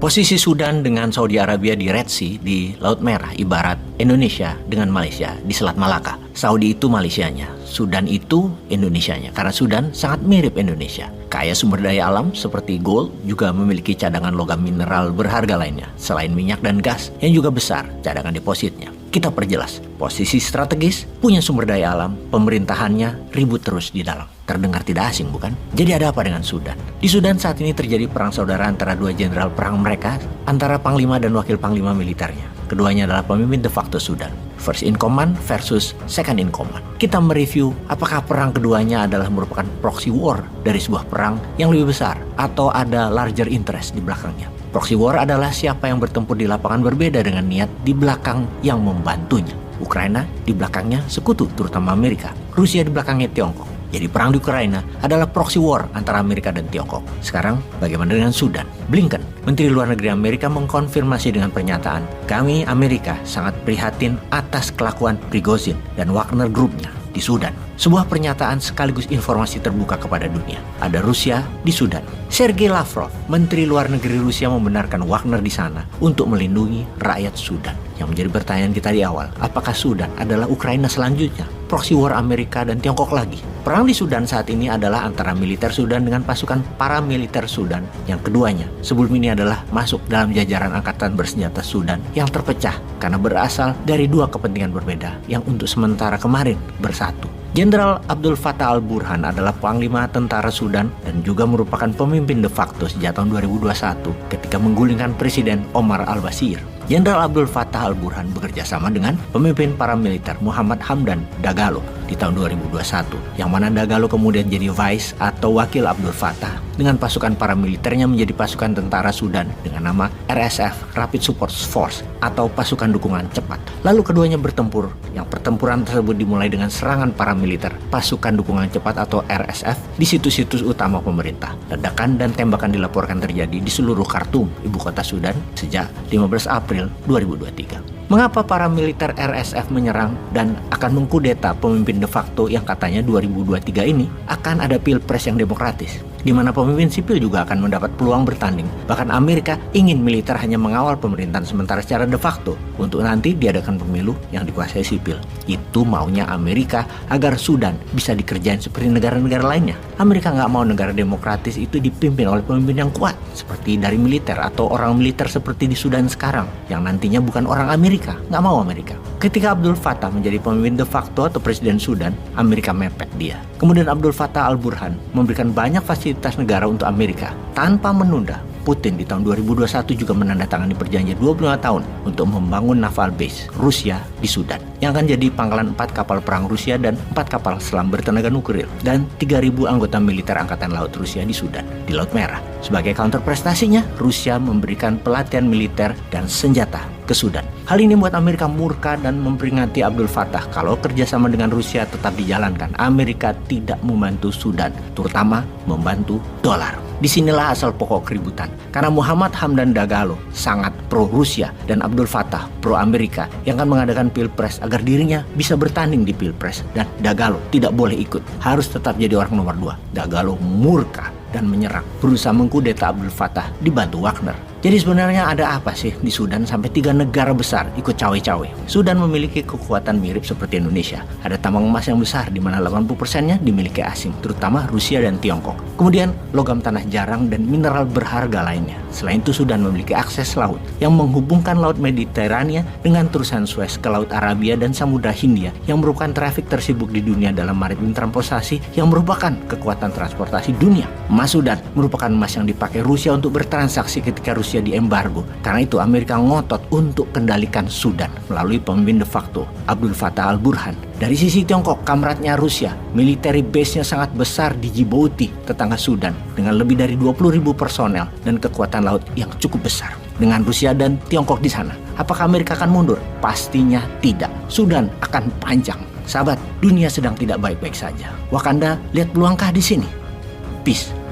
Posisi Sudan dengan Saudi Arabia di Red Sea di Laut Merah ibarat Indonesia dengan Malaysia di Selat Malaka. Saudi itu Malaysianya, Sudan itu Indonesianya, karena Sudan sangat mirip Indonesia. Kaya sumber daya alam seperti gold, juga memiliki cadangan logam mineral berharga lainnya, selain minyak dan gas yang juga besar cadangan depositnya. Kita perjelas, posisi strategis, punya sumber daya alam, pemerintahannya ribut terus di dalam. Terdengar tidak asing bukan? Jadi ada apa dengan Sudan? Di Sudan saat ini terjadi perang saudara antara dua jenderal perang mereka, antara panglima dan wakil panglima militernya. Keduanya adalah pemimpin de facto Sudan. First in command versus second in command. Kita mereview apakah perang keduanya adalah merupakan proxy war dari sebuah perang yang lebih besar atau ada larger interest di belakangnya. Proxy war adalah siapa yang bertempur di lapangan berbeda dengan niat di belakang yang membantunya. Ukraina di belakangnya sekutu, terutama Amerika. Rusia di belakangnya Tiongkok. Jadi perang di Ukraina adalah proxy war antara Amerika dan Tiongkok. Sekarang bagaimana dengan Sudan? Blinken, Menteri Luar Negeri Amerika, mengkonfirmasi dengan pernyataan, kami Amerika sangat prihatin atas kelakuan Prigozhin dan Wagner Group-nya di Sudan. Sebuah pernyataan sekaligus informasi terbuka kepada dunia. Ada Rusia di Sudan. Sergei Lavrov, Menteri Luar Negeri Rusia, membenarkan Wagner di sana untuk melindungi rakyat Sudan. Yang menjadi pertanyaan kita di awal, apakah Sudan adalah Ukraina selanjutnya? Proxy war Amerika dan Tiongkok lagi. Perang di Sudan saat ini adalah antara militer Sudan dengan pasukan paramiliter Sudan. Yang keduanya sebelum ini adalah masuk dalam jajaran angkatan bersenjata Sudan yang terpecah karena berasal dari dua kepentingan berbeda yang untuk sementara kemarin bersatu. Jenderal Abdul Fattah al-Burhan adalah panglima tentara Sudan dan juga merupakan pemimpin de facto sejak tahun 2021 ketika menggulingkan Presiden Omar al-Bashir. Jenderal Abdul Fattah al-Burhan bekerja sama dengan pemimpin paramiliter Muhammad Hamdan Dagalo di tahun 2021, yang mana Dagalo kemudian jadi vice atau wakil Abdul Fattah dengan pasukan paramiliternya menjadi pasukan tentara Sudan dengan nama RSF, Rapid Support Force, atau pasukan dukungan cepat. Lalu keduanya bertempur, yang pertempuran tersebut dimulai dengan serangan paramiliter pasukan dukungan cepat atau RSF di situs-situs utama pemerintah. Ledakan dan tembakan dilaporkan terjadi di seluruh Khartoum, ibu kota Sudan, sejak 15 April 2023. Mengapa para militer RSF menyerang dan akan mengkudeta pemimpin de facto yang katanya 2023 ini akan ada pilpres yang demokratis, di mana pemimpin sipil juga akan mendapat peluang bertanding. Bahkan Amerika ingin militer hanya mengawal pemerintahan sementara secara de facto untuk nanti diadakan pemilu yang dikuasai sipil. Itu maunya Amerika agar Sudan bisa dikerjain seperti negara-negara lainnya. Amerika nggak mau negara demokratis itu dipimpin oleh pemimpin yang kuat seperti dari militer atau orang militer seperti di Sudan sekarang yang nantinya bukan orang Amerika. Nggak mau Amerika. Ketika Abdul Fattah menjadi pemimpin de facto atau presiden Sudan, Amerika mepet dia. Kemudian Abdul Fattah al-Burhan memberikan banyak fasilitas negara untuk Amerika tanpa menunda. Putin di tahun 2021 juga menandatangani perjanjian 25 tahun untuk membangun naval base Rusia di Sudan yang akan jadi pangkalan 4 kapal perang Rusia dan 4 kapal selam bertenaga nuklir dan 3.000 anggota militer angkatan laut Rusia di Sudan di Laut Merah. Sebagai counter prestasinya, Rusia memberikan pelatihan militer dan senjata ke Sudan. Hal ini membuat Amerika murka dan memperingati Abdul Fattah kalau kerjasama dengan Rusia tetap dijalankan. Amerika tidak membantu Sudan, terutama membantu dolar. Disinilah asal pokok keributan. Karena Muhammad Hamdan Dagalo sangat pro-Rusia dan Abdul Fattah pro-Amerika yang akan mengadakan pilpres agar dirinya bisa bertanding di pilpres. Dan Dagalo tidak boleh ikut, harus tetap jadi orang nomor 2. Dagalo murka dan menyerang, berusaha mengkudeta Abdul Fattah dibantu Wagner. Jadi sebenarnya ada apa sih di Sudan sampai 3 negara besar ikut cawe-cawe? Sudan memiliki kekuatan mirip seperti Indonesia. Ada tambang emas yang besar di mana 80%-nya dimiliki asing, terutama Rusia dan Tiongkok. Kemudian logam tanah jarang dan mineral berharga lainnya. Selain itu Sudan memiliki akses laut yang menghubungkan Laut Mediterania dengan terusan Suez ke Laut Arabia dan Samudra Hindia yang merupakan trafik tersibuk di dunia dalam maritim transportasi yang merupakan kekuatan transportasi dunia. Emas Sudan merupakan emas yang dipakai Rusia untuk bertransaksi ketika Rusia diembargo. Karena itu Amerika ngotot untuk kendalikan Sudan melalui pemimpin de facto Abdul Fattah al-Burhan. Dari sisi Tiongkok, kamratnya Rusia, military base-nya sangat besar di Djibouti, tetangga Sudan, dengan lebih dari 20.000 personel dan kekuatan laut yang cukup besar. Dengan Rusia dan Tiongkok di sana, apakah Amerika akan mundur? Pastinya tidak. Sudan akan panjang. Sahabat, dunia sedang tidak baik-baik saja. Wakanda lihat peluangkah di sini? Peace.